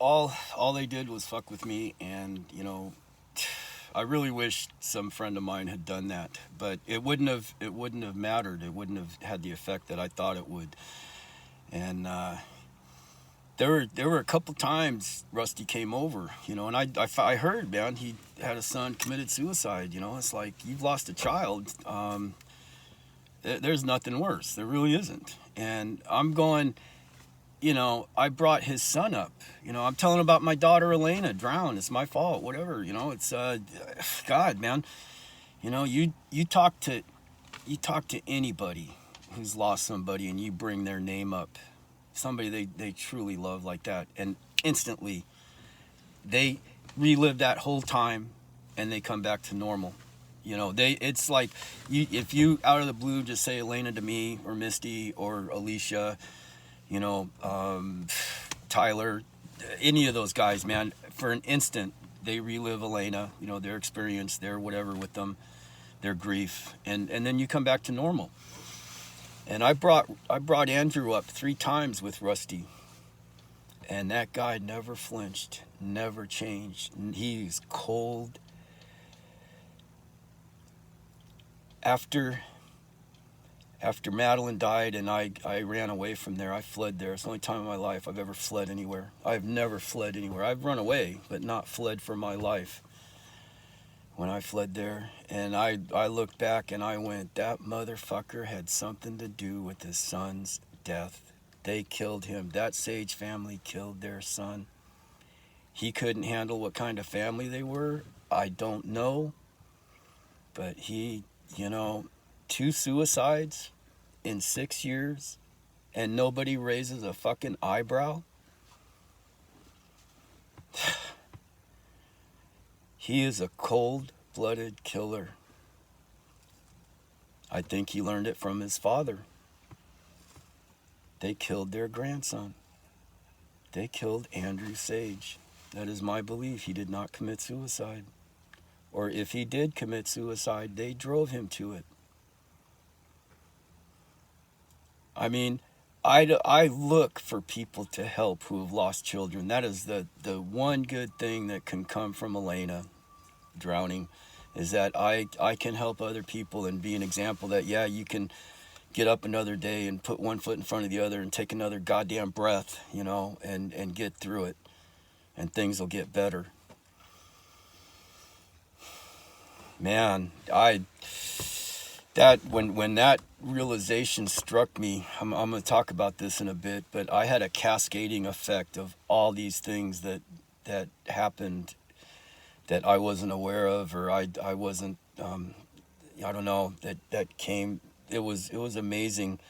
all they did was fuck with me, and I really wish some friend of mine had done that, but it wouldn't have mattered. It wouldn't have had the effect that I thought it would. And there were a couple times Rusty came over, and I heard, man, he had a son committed suicide. It's like, you've lost a child. There's nothing worse. There really isn't. And I'm going, I brought his son up. I'm telling about my daughter Elena drowned. It's my fault. Whatever. It's God, man. You talk to anybody who's lost somebody, and you bring their name up, somebody they truly love like that, and instantly they relive that whole time, and they come back to normal. It's like, if you out of the blue just say Elena to me, or Misty, or Alicia, Tyler, any of those guys, man, for an instant they relive Elena, their experience, their whatever with them, their grief, and then you come back to normal. And I brought Andrew up 3 times with Rusty, and that guy never flinched, never changed. He's cold. After Madeline died, and I ran away from there, I fled there. It's the only time in my life I've ever fled anywhere. I've never fled anywhere. I've run away, but not fled for my life. When I fled there, and I looked back and I went, that motherfucker had something to do with his son's death. They killed him. That Sage family killed their son. He couldn't handle what kind of family they were. I don't know. But he, 2 suicides in 6 years, and nobody raises a fucking eyebrow. He is a cold-blooded killer. I think he learned it from his father. They killed their grandson. They killed Andrew Sage. That is my belief. He did not commit suicide. Or if he did commit suicide, they drove him to it. I mean, I look for people to help who have lost children. That is the one good thing that can come from Elena drowning, is that I can help other people and be an example that, yeah, you can get up another day and put one foot in front of the other and take another goddamn breath, and get through it, and things will get better. Man, when that realization struck me, I'm going to talk about this in a bit, but I had a cascading effect of all these things that happened that I wasn't aware of, or I wasn't, I don't know, that came. It was amazing.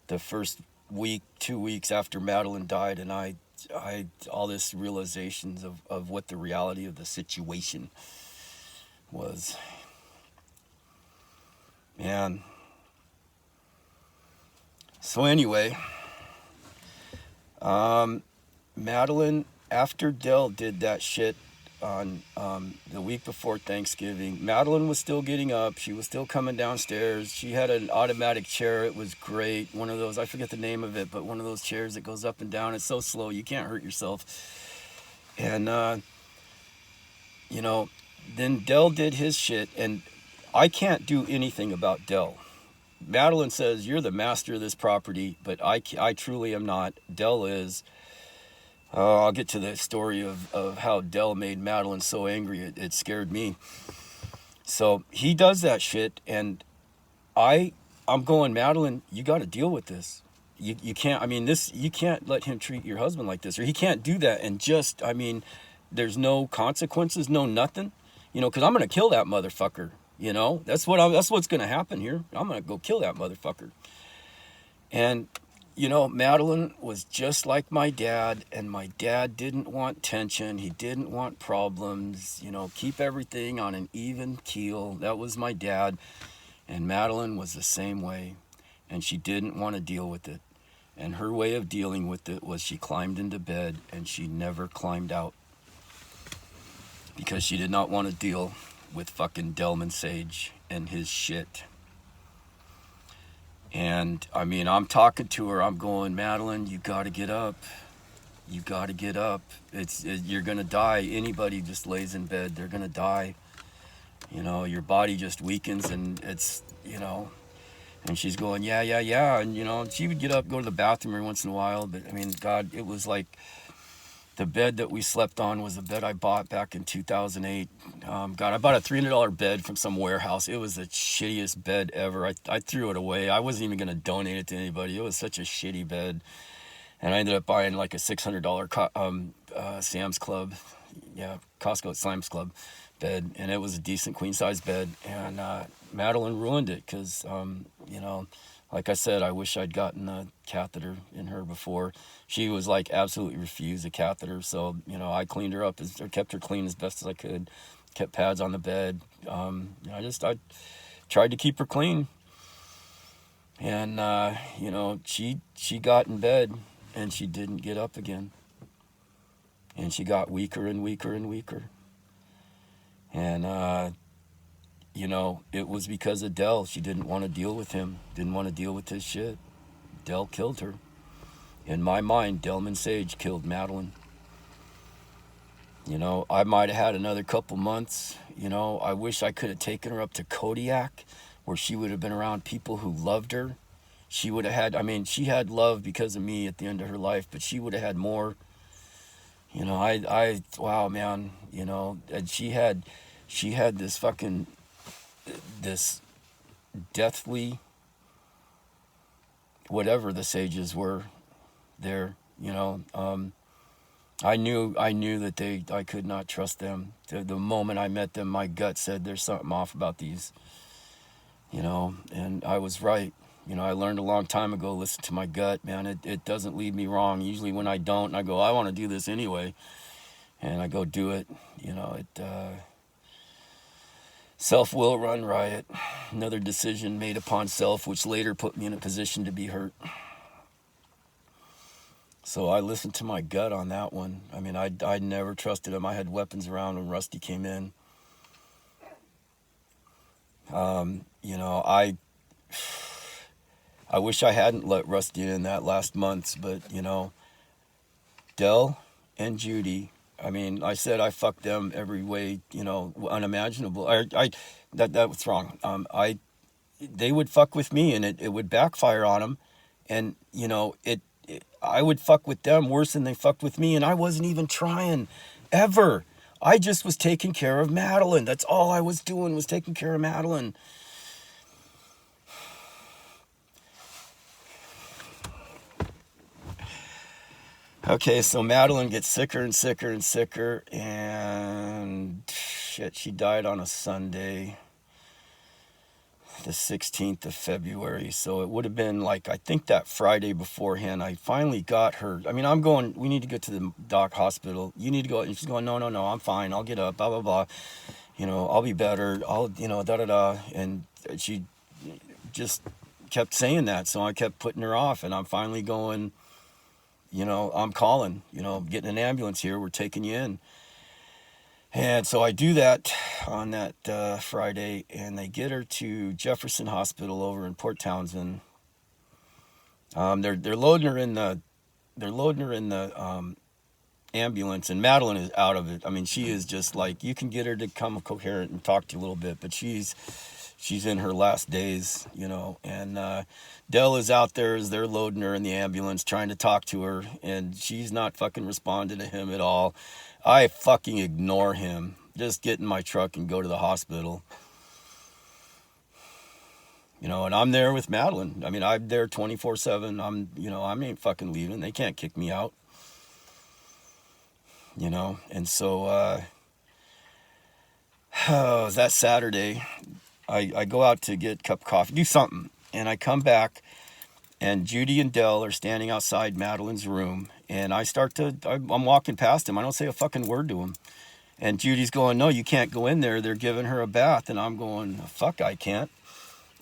The first week, 2 weeks after Madeline died, and I all this realizations of what the reality of the situation was. Man. So anyway, Madeline, after Dell did that shit on the week before Thanksgiving, Madeline was still getting up. She was still coming downstairs. She had an automatic chair. It was great. One of those, I forget the name of it, but one of those chairs that goes up and down. It's so slow, you can't hurt yourself. And, then Dell did his shit, and I can't do anything about Dell. Madeline says, you're the master of this property, but I truly am not. Dell is. I'll get to the story of how Dell made Madeline so angry, it scared me. So he does that shit, and I'm going, Madeline, you got to deal with this. You can't, you can't let him treat your husband like this, or he can't do that and just, there's no consequences, no nothing, because I'm going to kill that motherfucker. That's what's going to happen here. I'm going to go kill that motherfucker. And, Madeline was just like my dad, and my dad didn't want tension. He didn't want problems, keep everything on an even keel. That was my dad. And Madeline was the same way, and she didn't want to deal with it. And her way of dealing with it was she climbed into bed, and she never climbed out, because she did not want to deal with fucking Delman Sage and his shit. And I'm talking to her, I'm going, Madeline, you gotta get up. You got to get up. You're going to die. Anybody just lays in bed, they're going to die. You know, your body just weakens, and it's, you know, and she's going, yeah, yeah, yeah. And, you know, she would get up, go to the bathroom every once in a while. But, I mean, God, it was like the bed that we slept on was a bed I bought back in 2008. God, I bought a $300 bed from some warehouse. It was the shittiest bed ever. I threw it away. I wasn't even going to donate it to anybody. It was such a shitty bed. And I ended up buying like a $600 Sam's Club, yeah, Costco Sam's Club bed. And it was a decent queen size bed. And Madeline ruined it because, you know, like I said, I wish I'd gotten a catheter in her before. She was like absolutely refused a catheter. So, you know, I cleaned her up, or kept her clean as best as I could, kept pads on the bed. I tried to keep her clean. And, you know, she got in bed and she didn't get up again. And she got weaker and weaker and weaker. And, you know, it was because of Dell. She didn't want to deal with him, didn't want to deal with his shit. Dell killed her. In my mind, Delman Sage killed Madeline. You know, I might have had another couple months. You know, I wish I could have taken her up to Kodiak, where she would have been around people who loved her. She would have had, I mean, she had love because of me at the end of her life, but she would have had more. You know, wow, man, you know, and she had this fucking, this deathly, whatever the sages were there, you know. I knew that I could not trust them. The moment I met them, my gut said there's something off about these, you know, and I was right. You know, I learned a long time ago, listen to my gut, man. It doesn't lead me wrong. Usually when I don't, I go, I want to do this anyway. And I go do it. You know, self will run riot. Another decision made upon self, which later put me in a position to be hurt. So I listened to my gut on that one. I mean, I never trusted him. I had weapons around when Rusty came in. You know, I wish I hadn't let Rusty in that last month, but, you know, Dell and Judy, I mean, I said I fucked them every way, you know, unimaginable. That was wrong. They would fuck with me, and it would backfire on them. And, you know, I would fuck with them worse than they fucked with me, and I wasn't even trying, ever. I just was taking care of Madeline. That's all I was doing, was taking care of Madeline. Okay, so Madeline gets sicker and sicker and sicker, and shit, she died on a Sunday, the 16th of February. So it would have been like, I think that Friday beforehand, I finally got her. I mean, I'm going, we need to get to the doc hospital. You need to go. And she's going, no, I'm fine. I'll get up, blah, blah, blah. You know, I'll be better. I'll, you know, da-da-da. And she just kept saying that. So I kept putting her off, and I'm finally going, you know, I'm calling, you know, getting an ambulance here. We're taking you in. And so I do that on that Friday, and they get her to Jefferson Hospital over in Port Townsend. They're loading her in the ambulance, and Madeline is out of it. I mean, she is just like, you can get her to come coherent and talk to you a little bit, but she's in her last days, you know. And Dell is out there as they're loading her in the ambulance, trying to talk to her, and she's not fucking responding to him at all. I fucking ignore him. Just get in my truck and go to the hospital. You know, and I'm there with Madeline. I mean, I'm there 24/7. I ain't fucking leaving. They can't kick me out. You know, and so that Saturday, I go out to get a cup of coffee, do something, and I come back, and Judy and Dell are standing outside Madeline's room, and I'm walking past him. I don't say a fucking word to him. And Judy's going, no, you can't go in there. They're giving her a bath. And I'm going, fuck, I can't.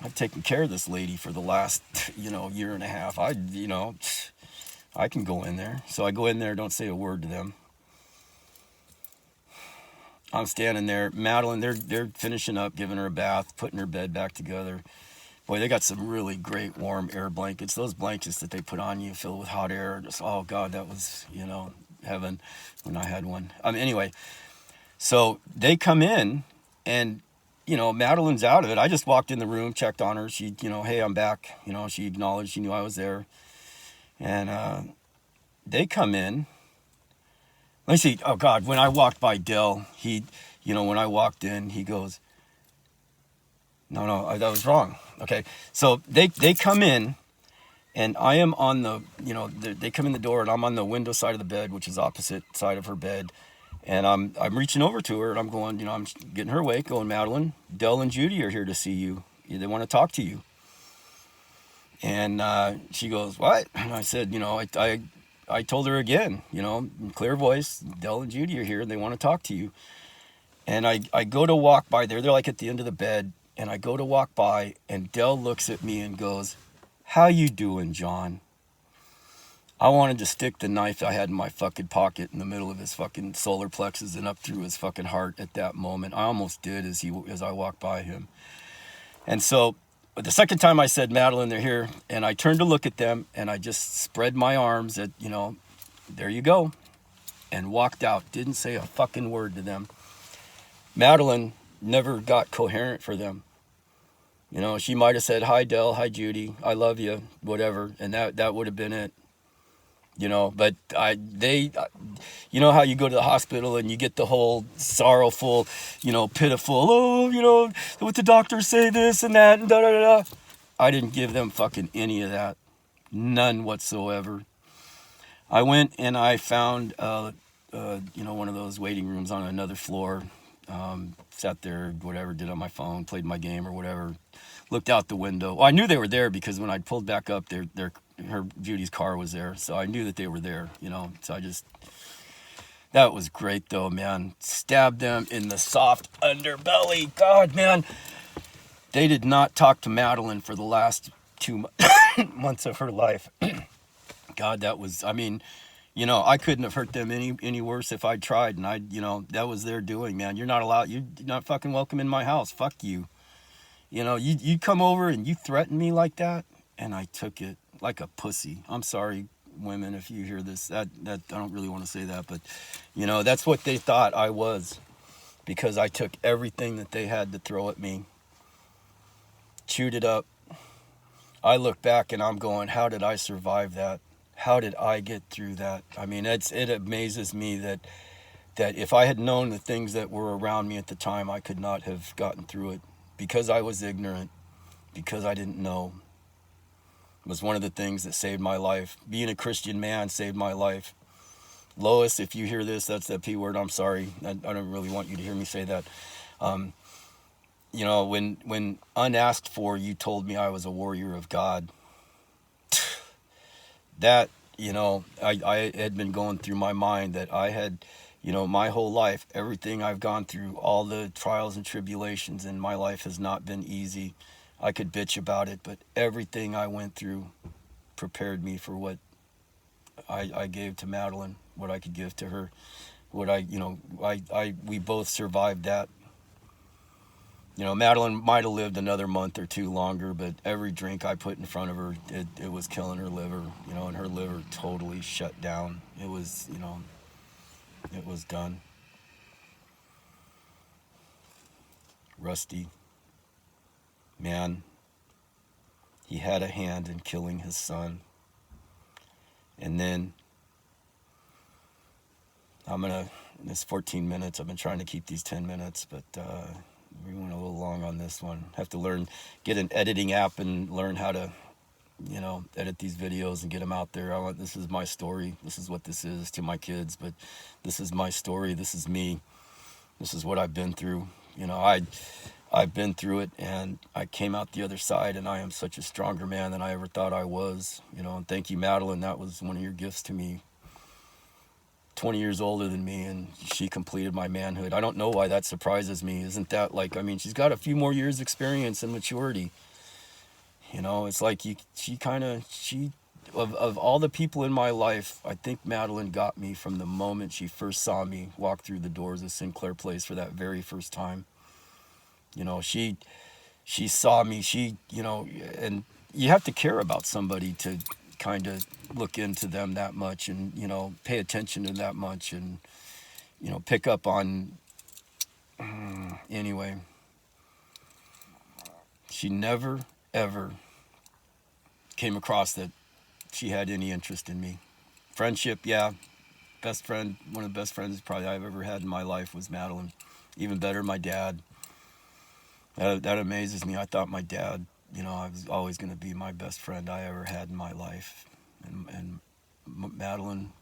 I've taken care of this lady for the last, year and a half. I can go in there. So I go in there, don't say a word to them. I'm standing there. Madeline, they're finishing up, giving her a bath, putting her bed back together. Boy, they got some really great warm air blankets. Those blankets that they put on you filled with hot air. Just, oh God, that was, heaven when I had one. Anyway, so they come in and, Madeline's out of it. I just walked in the room, checked on her. She, hey, I'm back. She acknowledged, she knew I was there. And they come in. Let me see. Oh God, when I walked by Dell, when I walked in, he goes, no, that was wrong. Okay. So they come in and I am on the, they come in the door and I'm on the window side of the bed, which is opposite side of her bed. And I'm reaching over to her and I'm going, I'm getting her awake, going, Madeline, Dell and Judy are here to see you. They want to talk to you. And she goes, what? And I said, I told her again, in clear voice, Dell and Judy are here and they want to talk to you. And I go to walk by there. They're like at the end of the bed. And I go to walk by and Dell looks at me and goes, how you doing, John? I wanted to stick the knife I had in my fucking pocket in the middle of his fucking solar plexus and up through his fucking heart at that moment. I almost did as I walked by him. And so the second time I said, Madeline, they're here. And I turned to look at them and I just spread my arms at, there you go. And walked out. Didn't say a fucking word to them. Madeline never got coherent for them. She might have said, hi, Dell, hi, Judy, I love you, whatever. And that would have been it. But how you go to the hospital and you get the whole sorrowful, pitiful, oh, what the doctors say this and that and da-da-da-da. I didn't give them fucking any of that. None whatsoever. I went and I found, one of those waiting rooms on another floor. Sat there, whatever, did on my phone, played my game or whatever. Looked out the window. Well, I knew they were there because when I pulled back up, her Judy's car was there, so I knew that they were there. So that was great though, man. Stabbed them in the soft underbelly. God, man, they did not talk to Madeline for the last 2 months of her life. God, that was. I couldn't have hurt them any worse if I'd tried, and that was their doing, man. You're not allowed, you're not fucking welcome in my house. Fuck you. You come over and you threaten me like that, and I took it like a pussy. I'm sorry, women, if you hear this. That I don't really want to say that, but that's what they thought I was, because I took everything that they had to throw at me, chewed it up. I look back and I'm going, how did I survive that? How did I get through that? It amazes me that if I had known the things that were around me at the time, I could not have gotten through it, because I was ignorant, because I didn't know. It was one of the things that saved my life. Being a Christian man saved my life. Lois, if you hear this, that's that P word. I'm sorry. I don't really want you to hear me say that. When unasked for, you told me I was a warrior of God. That, I had been going through my mind that I had, my whole life, everything I've gone through, all the trials and tribulations in my life has not been easy. I could bitch about it, but everything I went through prepared me for what I gave to Madeline, what I could give to her, we both survived that. Madeline might have lived another month or two longer, but every drink I put in front of her, it was killing her liver, and her liver totally shut down. It was, it was done. Rusty, man, he had a hand in killing his son. And then, it's 14 minutes. I've been trying to keep these 10 minutes, but, we went a little long on this one. Have to get an editing app and learn how to, edit these videos and get them out there. This is my story. This is what this is to my kids, but this is my story. This is me. This is what I've been through. I've been through it, and I came out the other side, and I am such a stronger man than I ever thought I was. And thank you, Madeline. That was one of your gifts to me. 20 years older than me, and she completed my manhood. I don't know why that surprises me. Isn't that she's got a few more years experience and maturity. It's like of all the people in my life, I think Madeline got me from the moment she first saw me walk through the doors of Sinclair Place for that very first time. she saw me. She, you know, and you have to care about somebody to kind of look into them that much, and you know, pay attention to that much, and you know, pick up on. Anyway, she never ever came across that she had any interest in me. Friendship, yeah. Best friend, one of the best friends probably I've ever had in my life was Madeline. Even better, my dad. That amazes me. I thought my dad, you know, I was always going to be my best friend I ever had in my life. And Madeline,